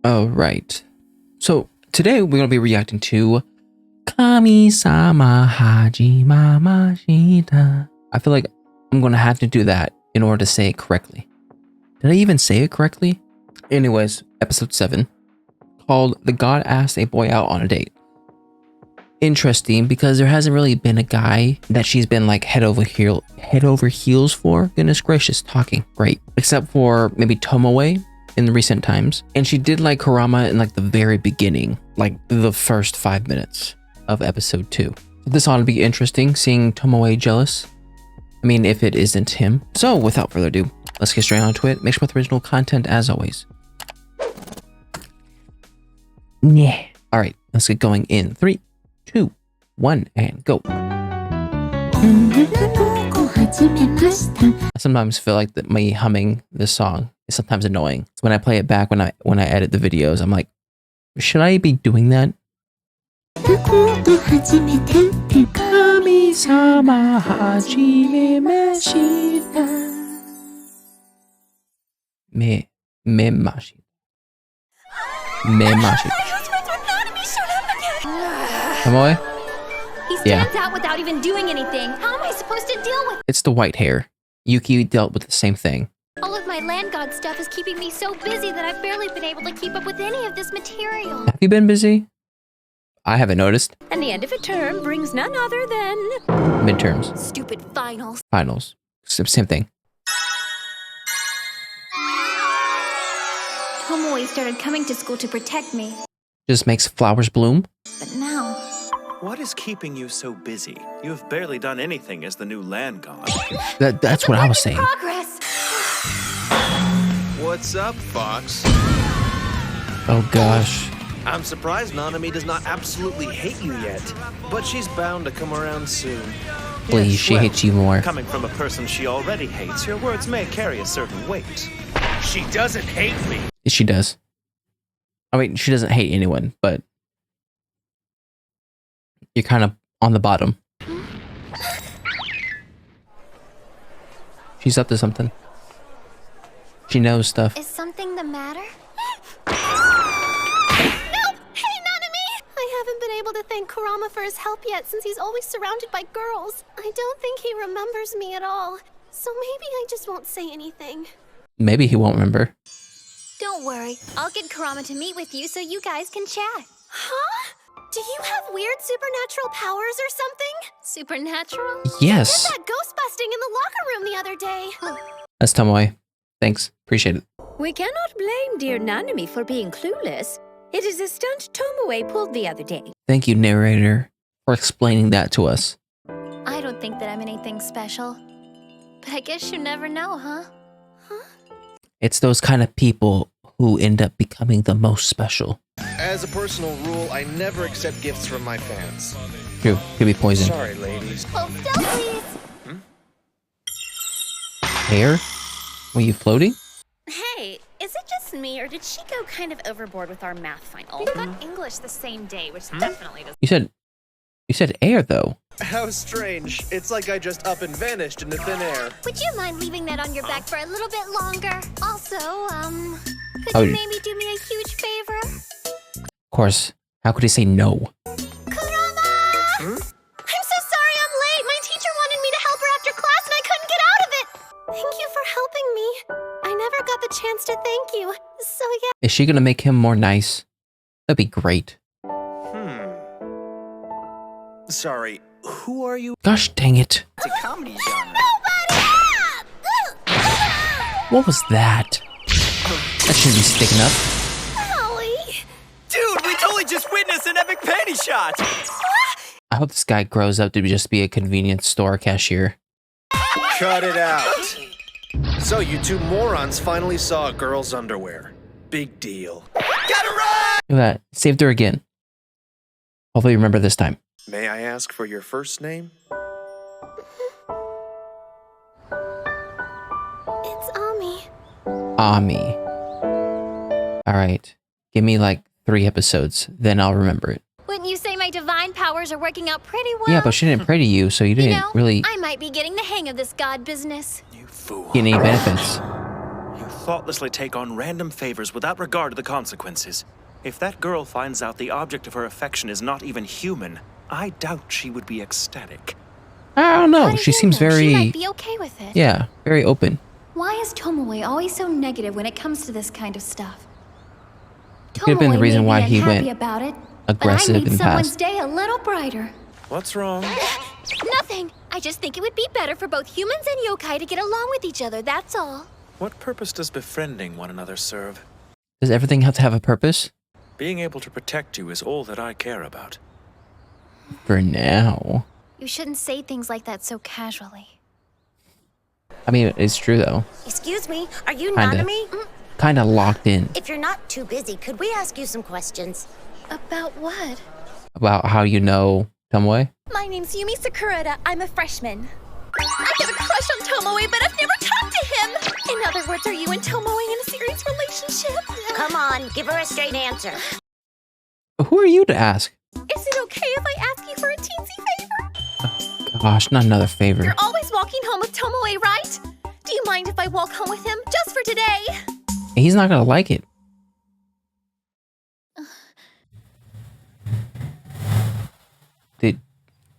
Oh, right. So today we're going to be reacting to Kamisama Hajima Mashita. I feel like I'm going to have to do that in order to say it correctly. Did I even say it correctly? Anyways, episode 7, called The God Asked a Boy Out on a Date. Interesting, because there hasn't really been a guy that she's been like head over heels for. Goodness gracious, talking great. Except for maybe Tomoe in the recent times. And she did like Kurama in like the very beginning, like the first 5 minutes of episode 2. This ought to be interesting, seeing Tomoe jealous. I mean, if it isn't him. So without further ado, let's get straight onto it. Make sure with original content as always. Yeah. All right, let's get going in 3, 2, 1, and go. I sometimes feel like that me humming this song is sometimes annoying. So when I play it back, when I edit the videos, I'm like, should I be doing that? Kamisama hajime mashita. Me mashita. Tomoe? He stands out without even doing anything. How am I supposed to deal with? It's the white hair. Yuki dealt with the same thing. All of my land god stuff is keeping me so busy that I've barely been able to keep up with any of this material. Have you been busy? I haven't noticed. And the end of a term brings none other than Midterms. Stupid finals. Finals. Same thing. Tomoe started coming to school to protect me, Just makes flowers bloom. but now... What is keeping you so busy? You have barely done anything as the new land god. That's what I was saying. Progress! What's up, Fox? Oh gosh. I'm surprised Nanami does not absolutely hate you yet, but she's bound to come around soon. Please, Yes, she well, hates you more. Coming from a person she already hates, your words may carry a certain weight. She doesn't hate me. She does. I mean, she doesn't hate anyone, but you're kind of on the bottom. She's up to something. She knows stuff. Is something the matter? No! Hey, Nanami! I haven't been able to thank Kurama for his help yet since he's always surrounded by girls. I don't think he remembers me at all. So maybe I just won't say anything. Maybe he won't remember. Don't worry. I'll get Kurama to meet with you so you guys can chat. Huh? Do you have weird supernatural powers or something? Supernatural? Yes. I did that ghost busting in the locker room the other day. That's Tomoe. Thanks. Appreciate it. We cannot blame dear Nanami for being clueless. It is a stunt Tomoe pulled the other day. Thank you, narrator, for explaining that to us. I don't think that I'm anything special. But I guess you never know, huh? It's those kind of people who end up becoming the most special. As a personal rule, I never accept gifts from my fans. True. Could be poison. Sorry, ladies. Hold still, please. Hair? Were you floating? Hey, is it just me, or did she go kind of overboard with our math final? We got English the same day, which definitely doesn't. You said air though. How strange. It's like I just up and vanished into thin air. Would you mind leaving that on your back for a little bit longer? Also, could Oh, you maybe do me a huge favor? Of course. How could he say no? Kurama! I'm so sorry I'm late. My teacher wanted me to help her after class and I couldn't get out of it. Thank you for helping me. I never got the chance to thank you. So yeah. Is she gonna make him more nice? That'd be great. Sorry, who are you? Gosh dang it. It's a comedy genre. What was that? That shouldn't be sticking up. Howie. Dude, we totally just witnessed an epic panty shot! I hope this guy grows up to just be a convenience store cashier. Cut it out. So you two morons finally saw a girl's underwear. Big deal. Gotta run! Look at that. Saved her again. Hopefully you remember this time. May I ask for your first name? It's Ami. Ami. Alright. Give me like 3 episodes, then I'll remember it. Wouldn't you say my divine powers are working out pretty well? Yeah, but she didn't pray to you, so you didn't really I might be getting the hang of this god business. You fool. get any benefits. You thoughtlessly take on random favors without regard to the consequences. If that girl finds out the object of her affection is not even human, I doubt she would be ecstatic. I don't know. She seems very... She might be okay with it. Yeah, very open. Why is Tomoe always so negative when it comes to this kind of stuff? Could have been the reason why he went about it, aggressive but I made in someone's past. day a little brighter. What's wrong? Nothing. I just think it would be better for both humans and yokai to get along with each other, that's all. What purpose does befriending one another serve? Does everything have to have a purpose? Being able to protect you is all that I care about. For now. You shouldn't say things like that so casually. I mean, it's true though. Excuse me, are you Kinda. Nanami? Kinda locked in. If you're not too busy, could we ask you some questions? About what? About how you know Tomoe? My name's Yumi Sakurada. I'm a freshman. I have a crush on Tomoe, but I've never talked to him. In other words, are you and Tomoe in a serious relationship? Come on, give her a straight answer. Who are you to ask? Is it okay if I ask you for a teensy favor? Gosh, not another favor. You're always walking home with Tomoe, right? Do you mind if I walk home with him just for today? He's not gonna like it.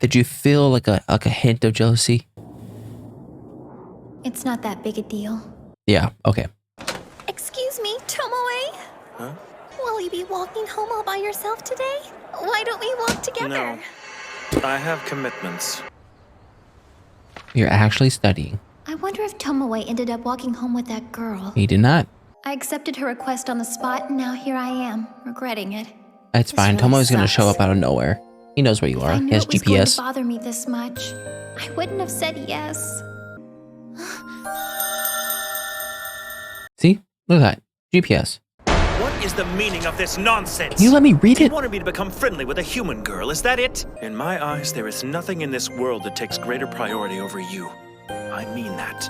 Did you feel like a hint of jealousy? It's not that big a deal. Yeah, okay. Excuse me, Tomoe? Huh? Will you be walking home all by yourself today? Why don't we walk together? No. I have commitments. You're actually studying. I wonder if Tomoe ended up walking home with that girl. He did not. I accepted her request on the spot, and now here I am, regretting it. That's This fine. really Tomoe's gonna show sucks. up out of nowhere. He knows where you If are. I He knew has it was going to GPS. bother me this much, I wouldn't have said yes. See? Look at that. GPS. What is the meaning of this nonsense? Can you let me read You it? wanted me to become friendly with a human girl, is that it? In my eyes, there is nothing in this world that takes greater priority over you. I mean that.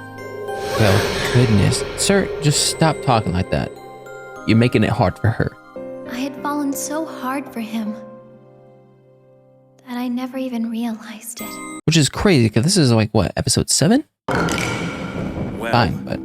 Well, goodness. Sir, just stop talking like that. You're making it hard for her. I had fallen so hard for him that I never even realized it. Which is crazy, because this is like, what, episode 7? Well, Fine, but...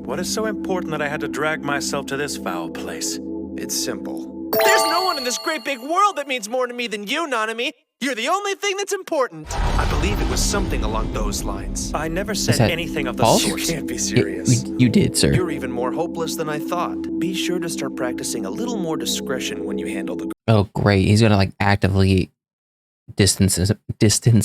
what is so important that I had to drag myself to this foul place? It's simple. There's no one in this great big world that means more to me than you, Nanami. You're the only thing that's important. I believe it was something along those lines. I never Is said that anything of the false? You sort. can't be serious. You did, sir. You're even more hopeless than I thought. Be sure to start practicing a little more discretion when you handle the... Oh, great. He's gonna, like, actively distance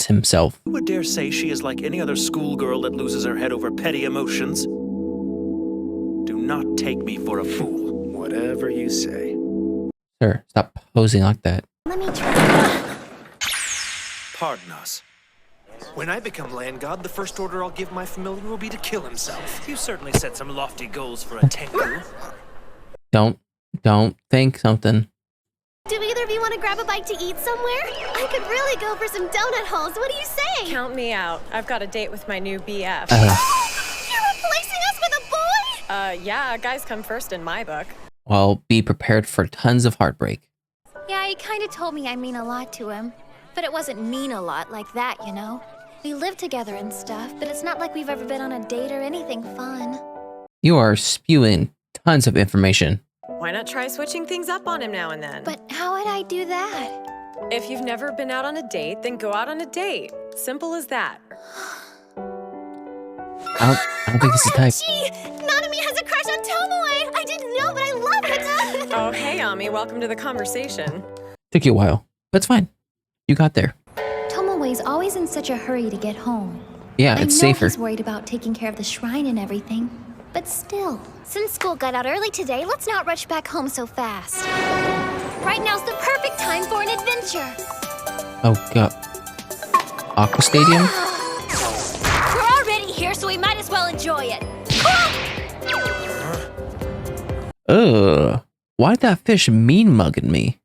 himself. Who would dare say she is like any other schoolgirl that loses her head over petty emotions? Do not take me for a fool. Whatever you say. Sir, stop posing like that. Let me try. Pardon us. When I become land god, the first order I'll give my familiar will be to kill himself. You certainly set some lofty goals for a Tenku. Don't think something. Do either of you want to grab a bite to eat somewhere? I could really go for some donut holes. What do you say? Count me out. I've got a date with my new BF. You're replacing us with a boy? Yeah, guys come first in my book. Well, be prepared for tons of heartbreak. Yeah, he kind of told me I mean a lot to him. But it wasn't mean a lot like that, you know? We live together and stuff, but it's not like we've ever been on a date or anything fun. You are spewing tons of information. Why not try switching things up on him now and then? But how would I do that? If you've never been out on a date, then go out on a date. Simple as that. I don't think it's the type. Gee, Nanami has a crush on Tomoe! I didn't know, but I love it! Oh, hey, Ami, welcome to the conversation. Took you a while, but it's fine. You got there. Tomoe's always in such a hurry to get home. Yeah, I it's know safer. he's worried about taking care of the shrine and everything, but still. Since school got out early today, let's not rush back home so fast. Right now's the perfect time for an adventure. Oh, God. Aqua Stadium? We're already here, so we might as well enjoy it. Ugh. Why did that fish mean mugging me?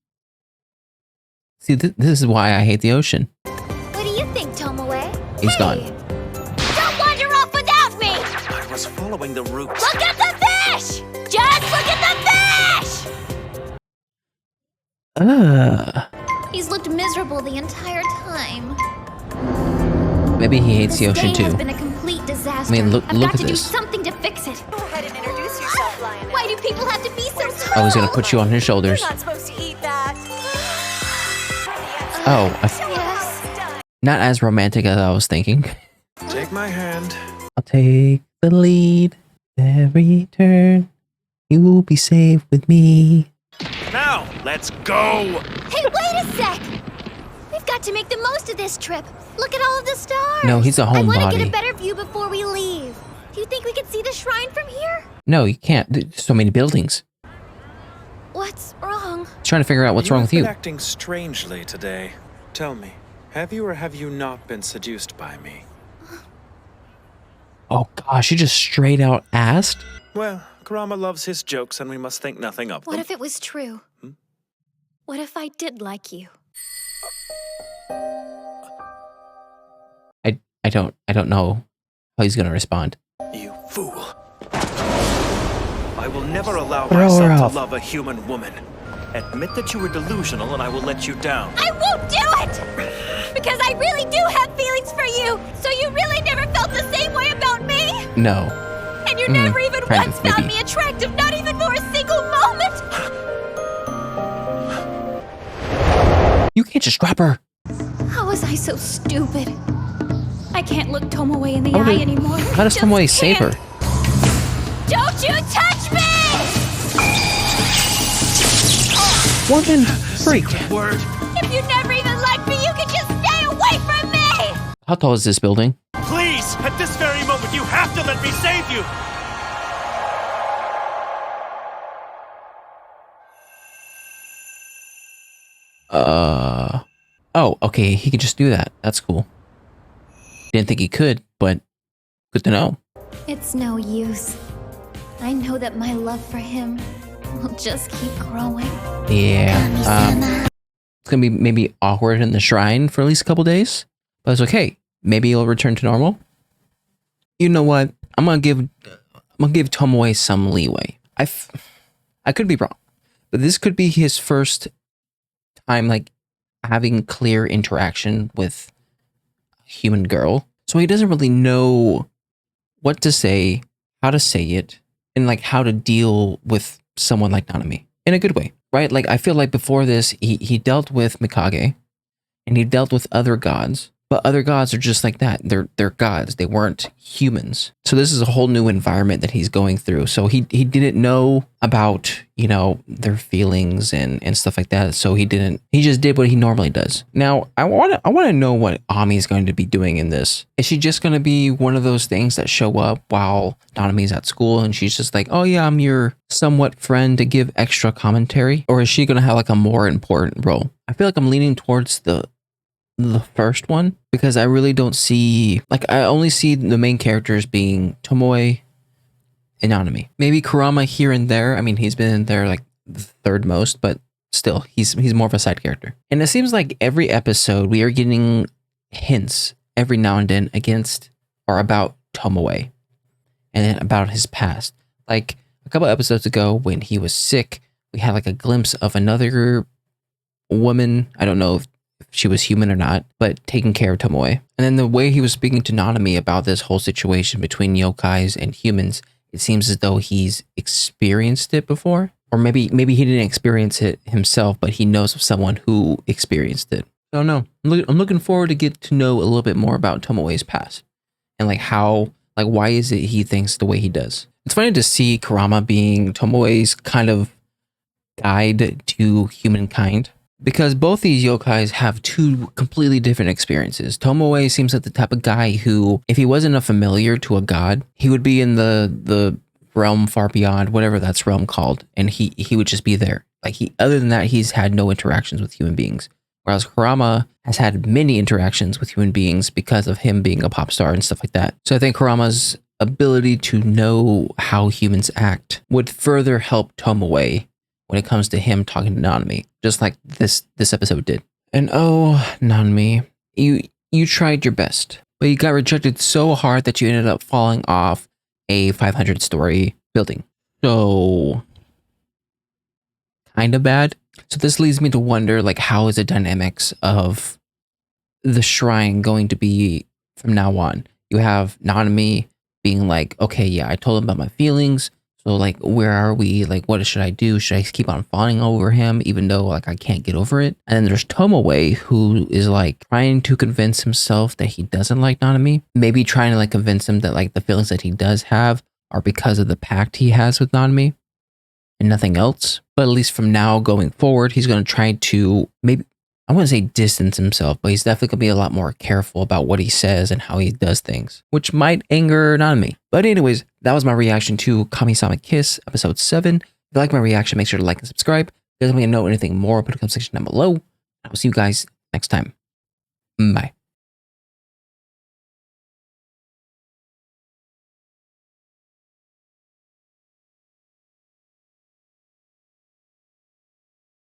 See, this is why I hate the ocean. What do you think, Tomoe? He's gone. Don't wander off without me! I was following the route. Look at the fish! Just look at the fish! He's looked miserable the entire time. Maybe he hates This the ocean day has too. been a complete complete disaster. I mean, look I've got at to do this. something to fix it. Go ahead and introduce yourself, Lionel. Why do people have to be so tall? Oh, he's gonna put you on his shoulders. You're not supposed to eat that. Oh, Yes. not as romantic as I was thinking. Take my hand. I'll take the lead every turn. You will be safe with me. Now, let's go! Hey, wait a sec! We've got to make the most of this trip. Look at all of the stars. No, he's a I want to homebody. get a better view before we leave. Do you think we can see the shrine from here? No, you can't. There's so many buildings. What's wrong? Trying to figure out what's wrong with You've you. been acting strangely today. Tell me, have you or have you not been seduced by me? Oh gosh, you just straight out asked? Well, Kurama loves his jokes and we must think nothing of What them. if it was true? What if I did like you? I don't know how he's gonna respond. You fool. I will never allow Throw her myself off. to love a human woman. Admit that you were delusional and I will let you down. I won't do it! Because I really do have feelings for you! So you really never felt the same way about me? No. And you never even kind once of, found maybe. me attractive, not even for a single moment! You can't just drop her. How was I so stupid? I can't look Tomoe in the How eye did- anymore. How does Just Tomoe save her? can't. Don't you touch me! Woman, freak. Word. If you never even liked me, you can just stay away from me! How tall is this building? Please, at this very moment, you have to let me save you. Oh, okay, he could just do that. That's cool. Didn't think he could, but good to know. It's no use. I know that my love for him will just keep growing. Yeah. It's gonna be maybe awkward in the shrine for at least a couple days, but it's okay. Maybe he'll return to normal. You know what? I'm gonna give Tomoe some leeway. I could be wrong, but this could be his first time like having clear interaction with a human girl, so he doesn't really know what to say, how to say it, and like how to deal with someone like Nanami in a good way, right? Like I feel like before this, he dealt with Mikage, and he dealt with other gods, but other gods are just like that. They're gods. They weren't humans. So this is a whole new environment that he's going through. So he didn't know about, you know, their feelings and stuff like that. So he just did what he normally does. Now I want to know what Ami is going to be doing in this. Is she just going to be one of those things that show up while Nanami's at school and she's just like, oh yeah, I'm your somewhat friend to give extra commentary? Or is she going to have like a more important role? I feel like I'm leaning towards the first one, because I really don't see, like, I only see the main characters being Tomoe and Nanami. Maybe Kurama here and there. I mean, he's been in there like the third most, but still, he's more of a side character. And it seems like every episode we are getting hints every now and then against or about Tomoe and about his past. Like a couple episodes ago when he was sick, we had like a glimpse of another woman. I don't know if she was human or not, but taking care of Tomoe. And then the way he was speaking to Nanami about this whole situation between yokais and humans, it seems as though he's experienced it before. Or maybe he didn't experience it himself, but he knows of someone who experienced it. I don't know. I'm looking forward to get to know a little bit more about Tomoe's past. And like how, like why is it he thinks the way he does. It's funny to see Kurama being Tomoe's kind of guide to humankind. Because both these yokais have two completely different experiences. Tomoe seems like the type of guy who, if he wasn't a familiar to a god, he would be in the realm far beyond, whatever that's realm called, and he would just be there. Like other than that, he's had no interactions with human beings. Whereas Kurama has had many interactions with human beings because of him being a pop star and stuff like that. So I think Kurama's ability to know how humans act would further help Tomoe when it comes to him talking to Nanami, just like this episode did. And oh, Nanami, you tried your best, but you got rejected so hard that you ended up falling off a 500-story building. So, kind of bad. So this leads me to wonder, like, how is the dynamics of the shrine going to be from now on? You have Nanami being like, okay, yeah, I told him about my feelings. So like, where are we? Like, what should I do? Should I keep on fawning over him, even though like I can't get over it? And then there's Tomoe, who is like trying to convince himself that he doesn't like Nanami. Maybe trying to like convince him that like the feelings that he does have are because of the pact he has with Nanami and nothing else. But at least from now going forward, he's going to try to maybe, I wouldn't say distance himself, but he's definitely going to be a lot more careful about what he says and how he does things, which might anger Nanami. But anyways, that was my reaction to Kamisama Kiss, episode 7. If you like my reaction, make sure to like and subscribe. If you guys want me to know anything more, put a comment section down below. I will see you guys next time. Bye.